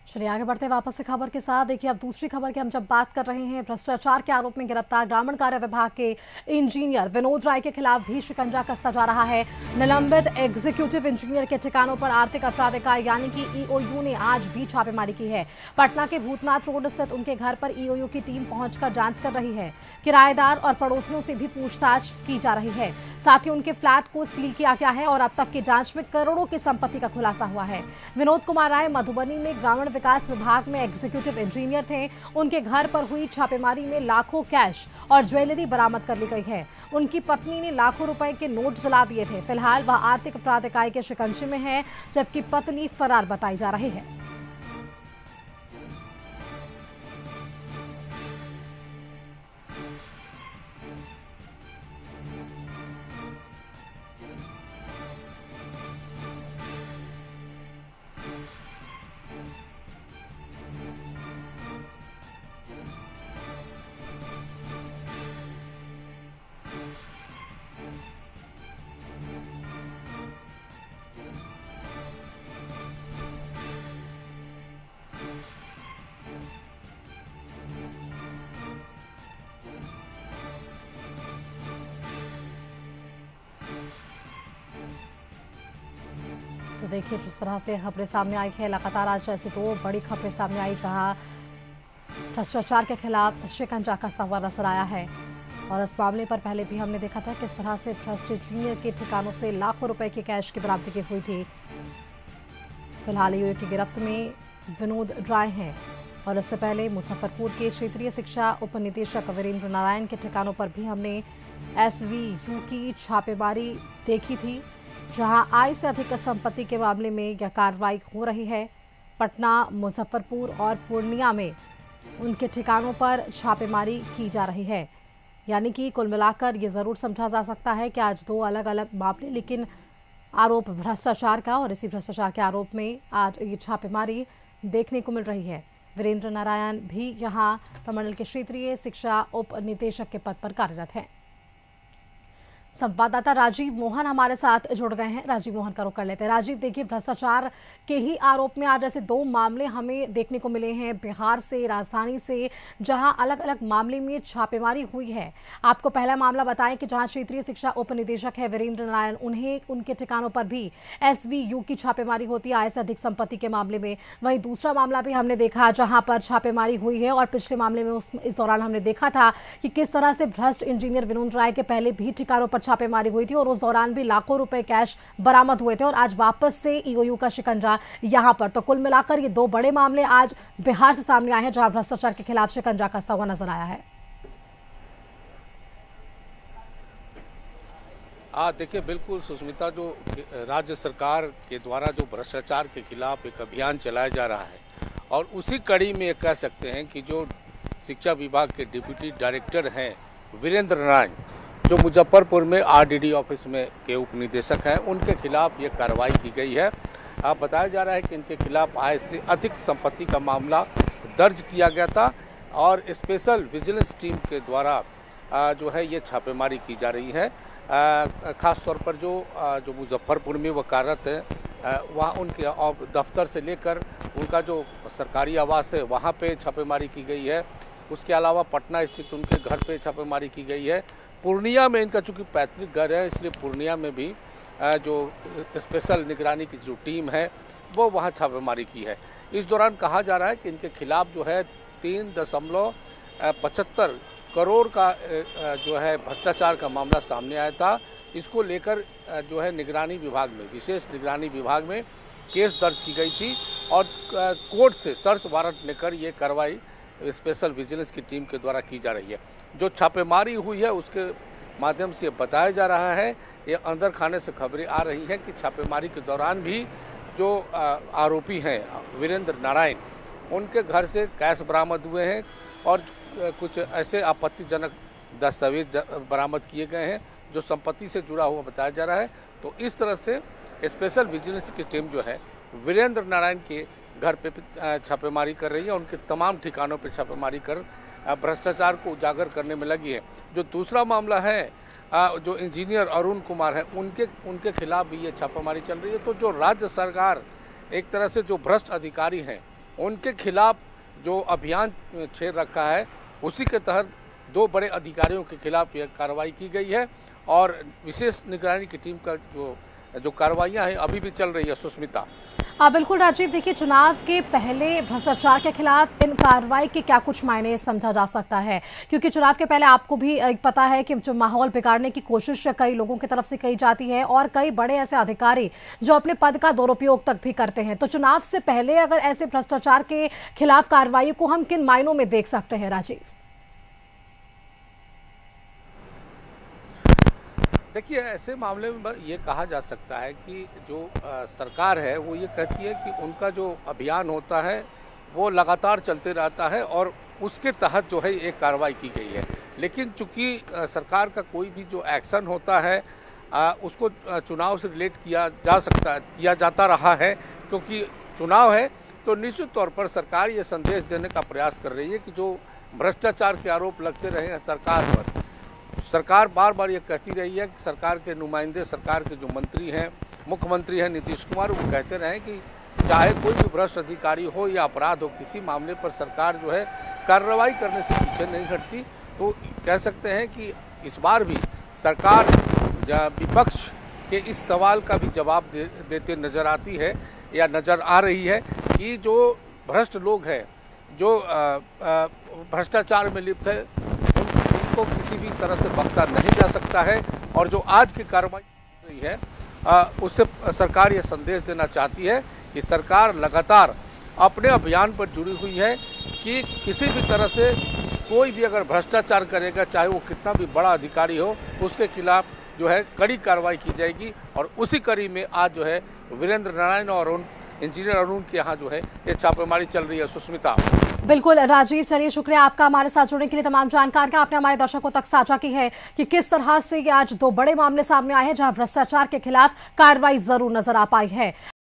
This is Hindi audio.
चलिए आगे बढ़ते वापस से खबर के साथ। देखिए अब दूसरी खबर की हम जब बात कर रहे हैं, भ्रष्टाचार के आरोप में गिरफ्तार ग्रामीण कार्य विभाग के इंजीनियर विनोद राय के खिलाफ भी शिकंजा कसता जा रहा है। निलंबित एग्जीक्यूटिव इंजीनियर के ठिकानों पर आर्थिक अपराध इकाई यानी कि ईओयू ने आज भी छापेमारी की है। पटना के भूतनाथ रोड स्थित उनके घर पर ईओयू की टीम पहुंचकर जांच कर रही है। किराएदार और पड़ोसियों से भी पूछताछ की जा रही है। साथ ही उनके फ्लैट को सील किया गया है और अब तक की जांच में करोड़ों की संपत्ति का खुलासा हुआ है। विनोद कुमार राय मधुबनी में ग्रामीण विकास विभाग में एग्जीक्यूटिव इंजीनियर थे। उनके घर पर हुई छापेमारी में लाखों कैश और ज्वेलरी बरामद कर ली गई है। उनकी पत्नी ने लाखों रुपए के नोट जला दिए थे। फिलहाल वह आर्थिक अपराध इकाई के शिकंजे में है, जबकि पत्नी फरार बताई जा रही है। तो देखिए जिस तरह से खबरें सामने आई है, लगातार आज ऐसी दो बड़ी खबरें सामने आई जहां भ्रष्टाचार के खिलाफ शिकंजा कसता हुआ नजर आया है। और इस मामले पर पहले भी हमने देखा था किस तरह से भ्रष्ट इंजीनियर के ठिकानों से लाखों रुपए की कैश की बरामदगी हुई थी। फिलहाल ईओयू की गिरफ्त में विनोद राय हैं और इससे पहले मुजफ्फरपुर के क्षेत्रीय शिक्षा उप निदेशक वीरेंद्र नारायण के ठिकानों पर भी हमने एसवीयू की छापेमारी देखी थी, जहां आय से अधिक संपत्ति के मामले में यह कार्रवाई हो रही है। पटना, मुजफ्फरपुर और पूर्णिया में उनके ठिकानों पर छापेमारी की जा रही है। यानी कि कुल मिलाकर ये ज़रूर समझा जा सकता है कि आज दो अलग अलग मामले, लेकिन आरोप भ्रष्टाचार का, और इसी भ्रष्टाचार के आरोप में आज ये छापेमारी देखने को मिल रही है। वीरेंद्र नारायण भी यहाँ प्रमंडल के क्षेत्रीय शिक्षा उप निदेशक के पद पर कार्यरत हैं। संवाददाता राजीव मोहन हमारे साथ जुड़ गए हैं। राजीव मोहन का रुख कर लेते हैं। राजीव, देखिए भ्रष्टाचार के ही आरोप में आज ऐसे दो मामले हमें देखने को मिले हैं, बिहार से, राजधानी से, जहां अलग अलग मामले में छापेमारी हुई है। आपको पहला मामला बताएं कि जहां क्षेत्रीय शिक्षा उप निदेशक है वीरेंद्र नारायण, उन्हें उनके ठिकानों पर भी एसवीयू की छापेमारी होती है आय से अधिक संपत्ति के मामले में। वहीं दूसरा मामला भी हमने देखा जहां पर छापेमारी हुई है, और पिछले मामले में इस दौरान हमने देखा था कि किस तरह से भ्रष्ट इंजीनियर विनोद राय के पहले भी ठिकानों पर छापेमारी हुई थी और उस दौरान भी लाखों रुपए कैश बरामद हुए थे, और आज वापस से ईओयू का शिकंजा यहां पर। तो कुल मिलाकर ये दो बड़े मामले आज बिहार से सामने आए हैं, जहां भ्रष्टाचार के खिलाफ शिकंजा कसता हुआ नजर आया है। देखिए बिल्कुल सुष्मिता, जो राज्य सरकार के द्वारा जो भ्रष्टाचार के खिलाफ एक अभियान चलाया जा रहा है, और उसी कड़ी में कह सकते हैं कि जो शिक्षा विभाग के डिप्टी डायरेक्टर हैं वीरेंद्र नारायण, जो मुजफ्फरपुर में आरडीडी ऑफिस में के उप निदेशक हैं, उनके खिलाफ ये कार्रवाई की गई है। बताया जा रहा है कि इनके खिलाफ आय से अधिक संपत्ति का मामला दर्ज किया गया था, और स्पेशल विजिलेंस टीम के द्वारा जो है ये छापेमारी की जा रही है। खास तौर पर जो मुजफ्फरपुर में वो कार्यरत है, वहाँ उनके दफ्तर से लेकर उनका जो सरकारी आवास है वहाँ पे छापेमारी की गई है। उसके अलावा पटना स्थित उनके घर पे छापेमारी की गई है। पूर्णिया में इनका चूँकि पैतृक घर है, इसलिए पूर्णिया में भी जो स्पेशल निगरानी की जो टीम है वो वहाँ छापेमारी की है। इस दौरान कहा जा रहा है कि इनके खिलाफ जो है 3.75 करोड़ का जो है भ्रष्टाचार का मामला सामने आया था। इसको लेकर जो है निगरानी विभाग में, विशेष निगरानी विभाग में केस दर्ज की गई थी, और कोर्ट से सर्च वारंट लेकर ये कार्रवाई स्पेशल विजिलेंस की टीम के द्वारा की जा रही है। जो छापेमारी हुई है उसके माध्यम से बताया जा रहा है, ये अंदर खाने से खबरें आ रही हैं कि छापेमारी के दौरान भी जो आरोपी हैं वीरेंद्र नारायण, उनके घर से कैश बरामद हुए हैं और कुछ ऐसे आपत्तिजनक दस्तावेज बरामद किए गए हैं जो संपत्ति से जुड़ा हुआ बताया जा रहा है। तो इस तरह से स्पेशल विजिलेंस की टीम जो है वीरेंद्र नारायण के घर पे छापेमारी कर रही है, उनके तमाम ठिकानों पे छापेमारी कर भ्रष्टाचार को उजागर करने में लगी है। जो दूसरा मामला है, जो इंजीनियर अरुण कुमार है, उनके खिलाफ भी ये छापेमारी चल रही है। तो जो राज्य सरकार एक तरह से जो भ्रष्ट अधिकारी हैं उनके खिलाफ जो अभियान छेड़ रखा है, उसी के तहत 2 बड़े अधिकारियों के खिलाफ यह कार्रवाई की गई है और विशेष निगरानी की टीम का जो कार्रवाइयाँ हैं अभी भी चल रही है। सुष्मिता। बिल्कुल राजीव, देखिए चुनाव के पहले भ्रष्टाचार के खिलाफ इन कार्रवाई के क्या कुछ मायने समझा जा सकता है, क्योंकि चुनाव के पहले आपको भी पता है कि जो माहौल बिगाड़ने की कोशिश कई लोगों की तरफ से की जाती है और कई बड़े ऐसे अधिकारी जो अपने पद का दुरुपयोग तक भी करते हैं। तो चुनाव से पहले अगर ऐसे भ्रष्टाचार के खिलाफ कार्रवाई को हम किन मायनों में देख सकते हैं राजीव? देखिए, ऐसे मामले में ये कहा जा सकता है कि जो सरकार है वो ये कहती है कि उनका जो अभियान होता है वो लगातार चलते रहता है और उसके तहत जो है एक कार्रवाई की गई है। लेकिन चूंकि सरकार का कोई भी जो एक्शन होता है उसको चुनाव से रिलेट किया जाता रहा है, क्योंकि चुनाव है तो निश्चित तौर पर सरकार ये संदेश देने का प्रयास कर रही है कि जो भ्रष्टाचार के आरोप लगते रहे हैं सरकार पर, सरकार बार बार ये कहती रही है कि सरकार के नुमाइंदे, सरकार के जो मंत्री हैं, मुख्यमंत्री हैं नीतीश कुमार, वो कहते रहे कि चाहे कोई भी भ्रष्ट अधिकारी हो या अपराध हो, किसी मामले पर सरकार जो है कार्रवाई करने से पीछे नहीं हटती। तो कह सकते हैं कि इस बार भी सरकार विपक्ष के इस सवाल का भी जवाब देते नजर आती है या नजर आ रही है कि जो भ्रष्ट लोग हैं, जो भ्रष्टाचार में लिप्त है, को किसी भी तरह से बख्शा नहीं जा सकता है। और जो आज की कार्रवाई रही है उससे सरकार ये संदेश देना चाहती है कि सरकार लगातार अपने अभियान पर जुड़ी हुई है कि किसी भी तरह से कोई भी अगर भ्रष्टाचार करेगा, चाहे वो कितना भी बड़ा अधिकारी हो, उसके खिलाफ जो है कड़ी कार्रवाई की जाएगी। और उसी कड़ी में आज जो है वीरेंद्र नारायण और इंजीनियर अरुण के यहाँ जो है ये छापेमारी चल रही है। सुष्मिता। बिल्कुल राजीव, चलिए शुक्रिया आपका हमारे साथ जुड़ने के लिए। तमाम जानकारियां आपने हमारे दर्शकों तक साझा की है कि किस तरह से आज 2 बड़े मामले सामने आए हैं जहां भ्रष्टाचार के खिलाफ कार्रवाई जरूर नजर आ पाई है।